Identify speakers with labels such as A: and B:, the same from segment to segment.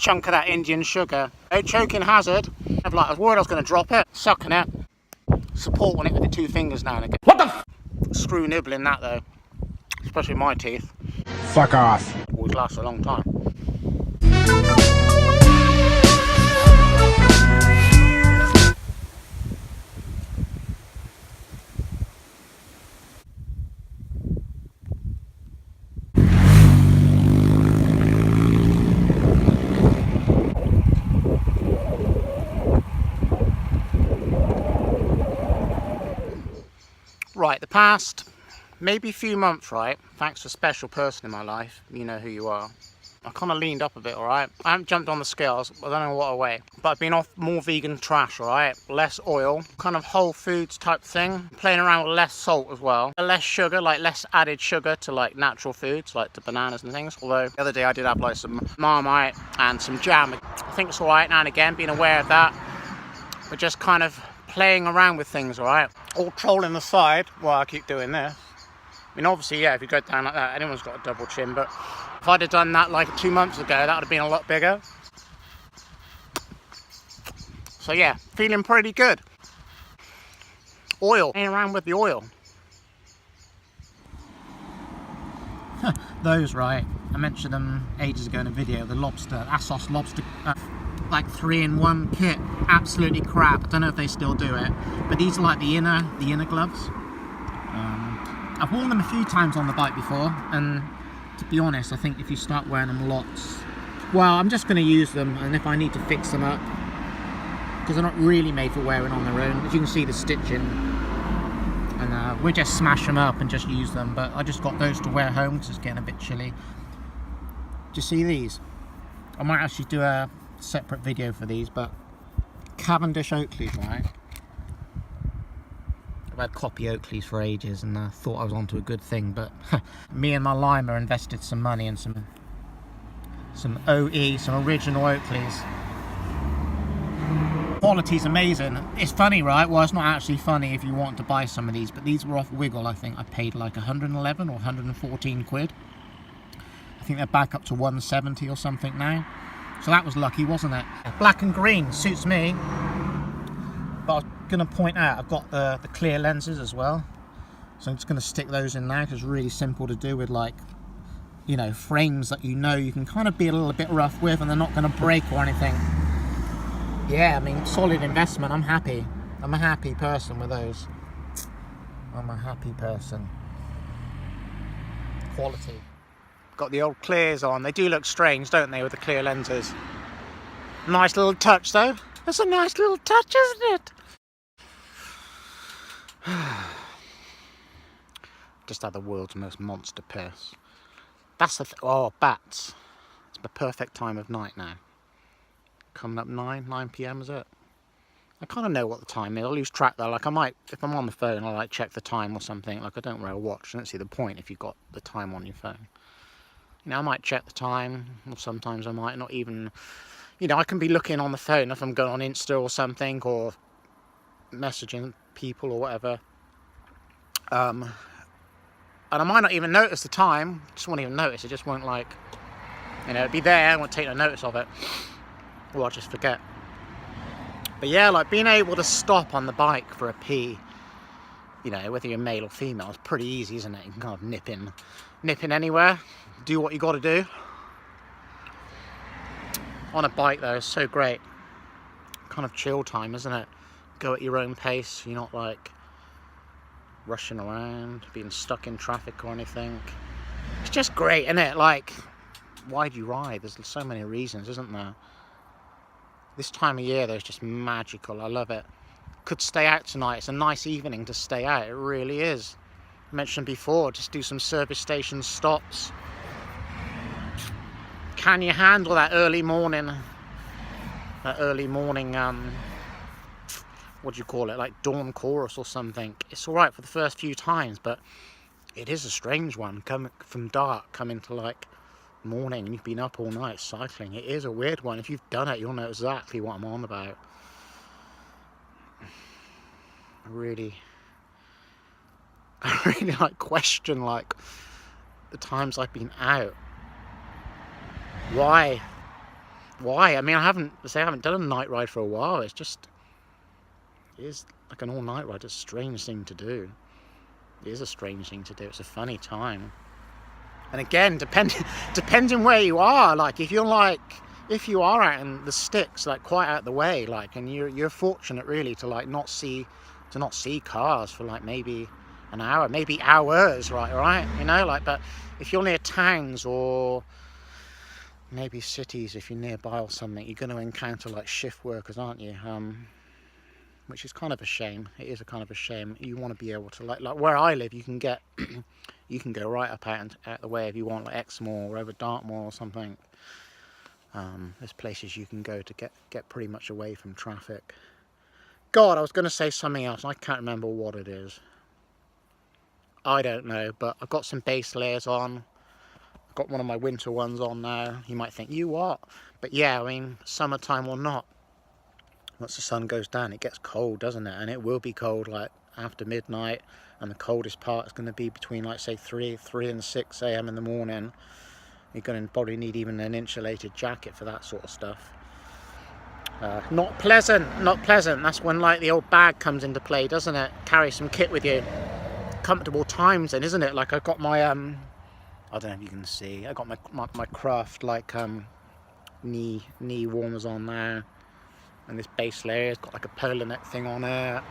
A: chunk of that Indian sugar. No choking hazard. I was worried I was going to drop it. Sucking it. Supporting it with the 2 fingers now and again.
B: What the f?
A: Screw nibbling that though. Especially my teeth.
B: Fuck off.
A: Always lasts a long time. Right, the past maybe few months, right, thanks to a special person in my life, you know who you are, I kind of leaned up a bit, alright? I haven't jumped on the scales, I don't know what way, but I've been off more vegan trash, alright? Less oil, kind of whole foods type thing, playing around with less salt as well, less sugar, like less added sugar to like natural foods, like to bananas and things, although the other day I did have like some Marmite and some jam. I think it's alright now and again, being aware of that, but just kind of playing around with things, alright? All trolling aside, while I keep doing this. I mean, obviously, yeah, if you go down like that, anyone's got a double chin, but if I'd have done that like 2 months ago, that would have been a lot bigger. So yeah, feeling pretty good. Oil, playing around with the oil. Those, right, I mentioned them ages ago in a video, the lobster, Assos lobster, like 3-in-1 kit, absolutely crap. I don't know if they still do it, but these are like the inner gloves. I've worn them a few times on the bike before, and to be honest, I think if you start wearing them lots, well, I'm just going to use them, and if I need to fix them up, because they're not really made for wearing on their own. As you can see, the stitching, and we'll just smash them up and just use them. But I just got those to wear home because it's getting a bit chilly. Do you see these? I might actually do a separate video for these, but Cavendish Oakleys, right? I've had copy Oakleys for ages and thought I was onto a good thing, but me and my Lima invested some money in some OE, some original Oakleys. Quality's amazing. It's funny, right? Well, it's not actually funny if you want to buy some of these, but these were off Wiggle. I think I paid like 111 or 114 quid. I think they're back up to 170 or something now. So that was lucky, wasn't it? Black and green suits me. But I was going to point out, I've got the clear lenses as well. So I'm just going to stick those in now, because it's really simple to do with, like, you know, frames that you know you can kind of be a little bit rough with and they're not going to break or anything. Yeah, I mean, solid investment. I'm happy. I'm a happy person with those. I'm a happy person. Quality. Got the old clears on. They do look strange, don't they, with the clear lenses? Nice little touch, though. That's a nice little touch, isn't it? Just had the world's most monster piss. That's the oh, bats. It's the perfect time of night now. Coming up 9 p.m, is it? I kind of know what the time is. I lose track though. Like I might, if I'm on the phone, I'll like check the time or something. Like I don't wear a watch. I don't see the point if you've got the time on your phone. You know, I might check the time, or sometimes I might not even. You know, I can be looking on the phone if I'm going on Insta or something, or messaging people or whatever. And I might not even notice the time. Just won't even notice. It just won't, like, you know, it'd be there. I won't take no notice of it, or I'll just forget. But yeah, like being able to stop on the bike for a pee, you know, whether you're male or female, is pretty easy, isn't it? You can kind of nip in anywhere, do what you got to do. On a bike though, it's so great. Kind of chill time, isn't it? Go at your own pace. You're not like rushing around, being stuck in traffic or anything. It's just great, isn't it? Like, why do you ride? There's so many reasons, isn't there? This time of year though is just magical. I love it. Could stay out tonight. It's a nice evening to stay out. It really is. I mentioned before, just do some service station stops. Can you handle that early morning? What do you call it? Like dawn chorus or something. It's all right for the first few times, but it is a strange one. Coming from dark, coming to like morning, and you've been up all night cycling. It is a weird one. If you've done it, you'll know exactly what I'm on about. I really like question like the times I've been out. Why? why? I mean, I haven't done a night ride for a while. It is like an all-night ride. It's a strange thing to do. It is a strange thing to do. It's a funny time. And again, depending where you are, like if you are out in the sticks, like quite out the way, like, and you're fortunate really to like not see cars for like maybe an hour, maybe hours, right, you know, like. But if you're near towns or maybe cities, if you're nearby or something, you're going to encounter like shift workers, aren't you? Which is kind of a shame. It is a kind of a shame. You want to be able to like where I live, you can get you can go right up out the way if you want, like Exmoor or over Dartmoor or something. There's places you can go to get pretty much away from traffic. God, I was going to say something else. I can't remember what it is. I don't know, but I've got some base layers on. I've got one of my winter ones on now. You might think, you what? But yeah, I mean, summertime or not, once the sun goes down, it gets cold, doesn't it? And it will be cold like after midnight, and the coldest part is going to be between like say 3 and 6 a.m. in the morning. You're going to probably need even an insulated jacket for that sort of stuff. Not pleasant. That's when like the old bag comes into play, doesn't it? Carry some kit with you. Comfortable times then, isn't it? Like I've got my I don't know if you can see, I got my craft like knee warmers on now. And this base layer has got like a polar neck thing on it.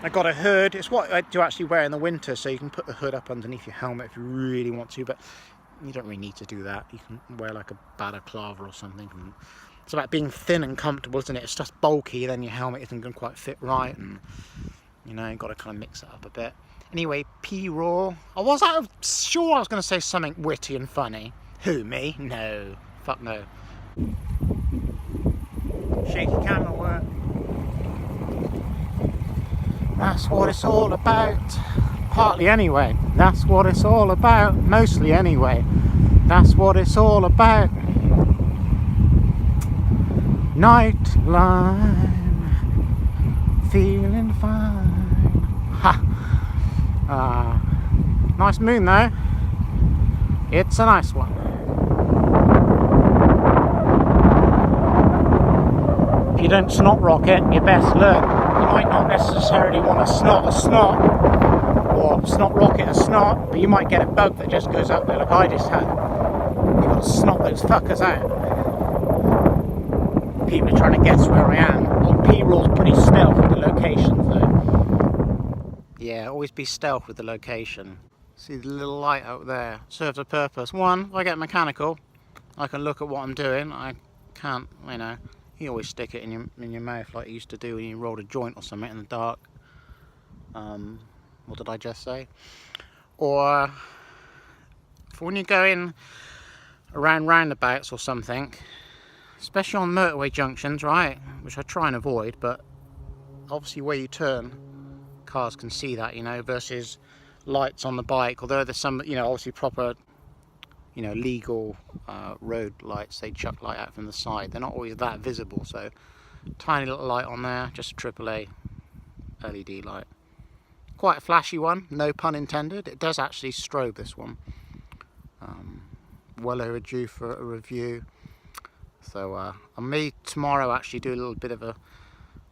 A: I got a hood. It's what I do actually wear in the winter, so you can put the hood up underneath your helmet if you really want to, but you don't really need to do that. You can wear like a balaclava or something. It's about being thin and comfortable, isn't it? It's just bulky, then your helmet isn't going to quite fit right, and you know, you've got to kind of mix it up a bit. Anyway, PRAW. I was sure I was going to say something witty and funny. Who, me? No. Fuck no. Shaky camera work. That's what it's all about. Partly anyway. That's what it's all about. Mostly anyway. That's what it's all about. Nightline. Feeling fine. Ha! Nice moon though. It's a nice one. If you don't snot rocket, you best learn. You might not necessarily want to snot a snot, or snot rocket a snot, but you might get a bug that just goes up there like I just had. You've got to snot those fuckers out. People are trying to guess where I am. Old PRAW's pretty stealth with the locations though. Yeah, always be stealth with the location. See the little light out there? Serves a purpose. One, if I get mechanical, I can look at what I'm doing. I can't, you know. You always stick it in your mouth like you used to do when you rolled a joint or something in the dark. What did I just say? Or for when you're going around roundabouts or something, especially on motorway junctions, right? Which I try and avoid, but obviously where you turn, cars can see that, you know, versus lights on the bike. Although there's some, you know, obviously proper, you know, legal road lights, they chuck light out from the side. They're not always that visible, so tiny little light on there, just a AAA LED light. Quite a flashy one, no pun intended. It does actually strobe, this one. Well overdue for a review. So I may tomorrow actually do a little bit of a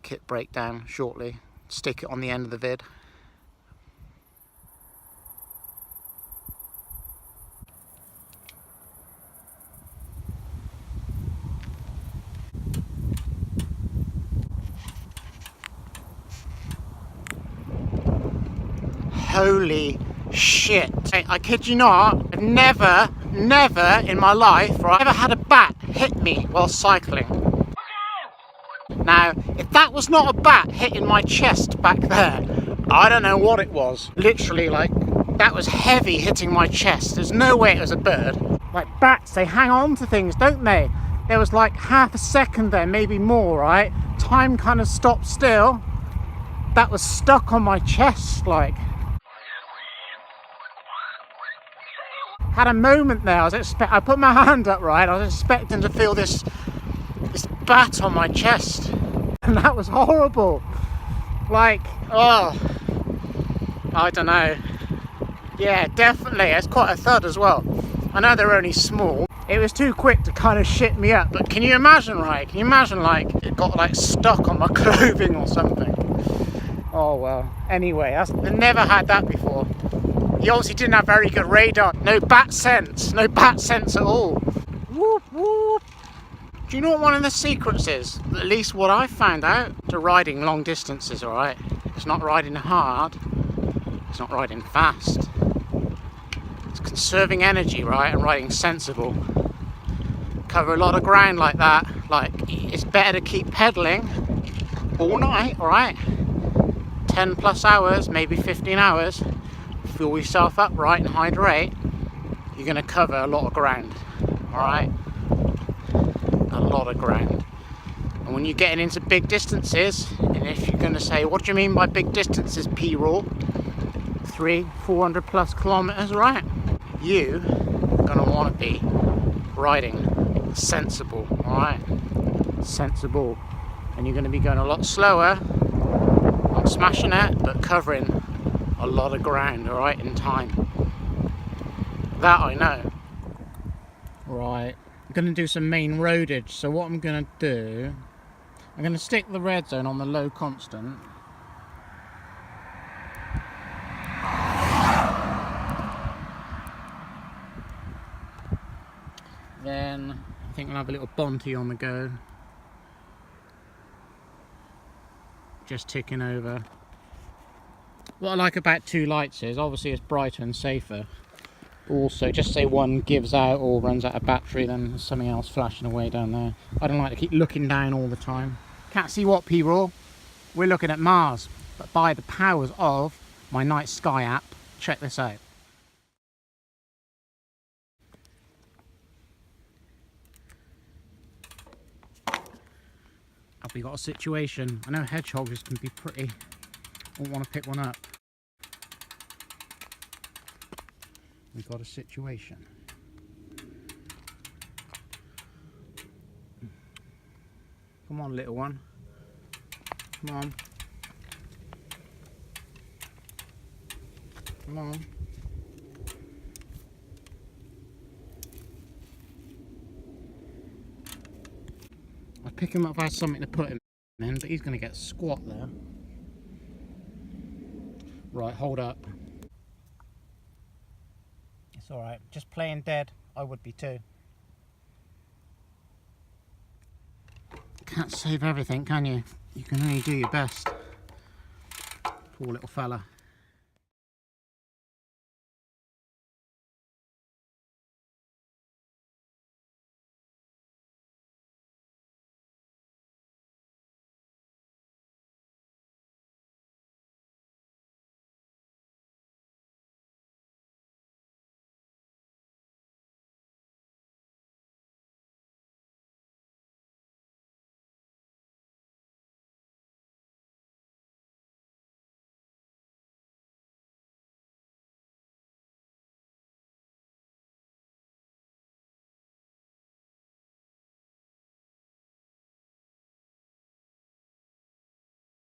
A: kit breakdown shortly. Stick it on the end of the vid. Holy shit. I kid you not, I've never in my life, or I've ever had a bat hit me while cycling. Now, if that was not a bat hitting my chest back there, I don't know what it was. Literally, like, that was heavy hitting my chest. There's no way it was a bird. Like bats, they hang on to things, don't they? There was like half a second there, maybe more, right? Time kind of stopped still. That was stuck on my chest, like. Had a moment there. I put my hand up, right? I was expecting to feel this bat on my chest, and that was horrible. Like, oh, I don't know. Yeah, definitely. It's quite a thud as well. I know they're only small. It was too quick to kind of shit me up, but can you imagine, right? Can you imagine, like, it got, like, stuck on my clothing or something? Oh, well. Anyway, I've never had that before. He obviously didn't have very good radar. No bat sense. No bat sense at all. Whoop, whoop. Do you know what one of the secrets is? At least what I found out to riding long distances, alright? It's not riding hard. It's not riding fast. It's conserving energy, right? And riding sensible. Cover a lot of ground like that. Like, it's better to keep pedaling all night, alright? 10 plus hours, maybe 15 hours. Fuel yourself up right and hydrate. You're going to cover a lot of ground, alright? A lot of ground. And when you're getting into big distances, and if you're going to say, what do you mean by big distances, PRAW? 300-400 plus kilometers, right? You are going to want to be riding sensible, alright? Sensible. And you're going to be going a lot slower, not smashing it, but covering a lot of ground, alright, in time. That I know. Right, I'm going to do some main roadage, so what I'm going to do, I'm going to stick the red zone on the low constant. Then I think we'll have a little Bonte on the go. Just ticking over. What I like about two lights is obviously it's brighter and safer. Also, just say one gives out or runs out of battery, then there's something else flashing away down there. I don't like to keep looking down all the time. Can't see what, PRAW? We're looking at Mars, but by the powers of my Night Sky app. Check this out. Have we got a situation? I know hedgehogs can be pretty... I don't want to pick one up. We've got a situation. Come on, little one. Come on. Come on. I'd pick him up if I had something to put him in, but he's going to get squat there. Right, hold up. It's alright. Just playing dead, I would be too. Can't save everything, can you? You can only do your best. Poor little fella.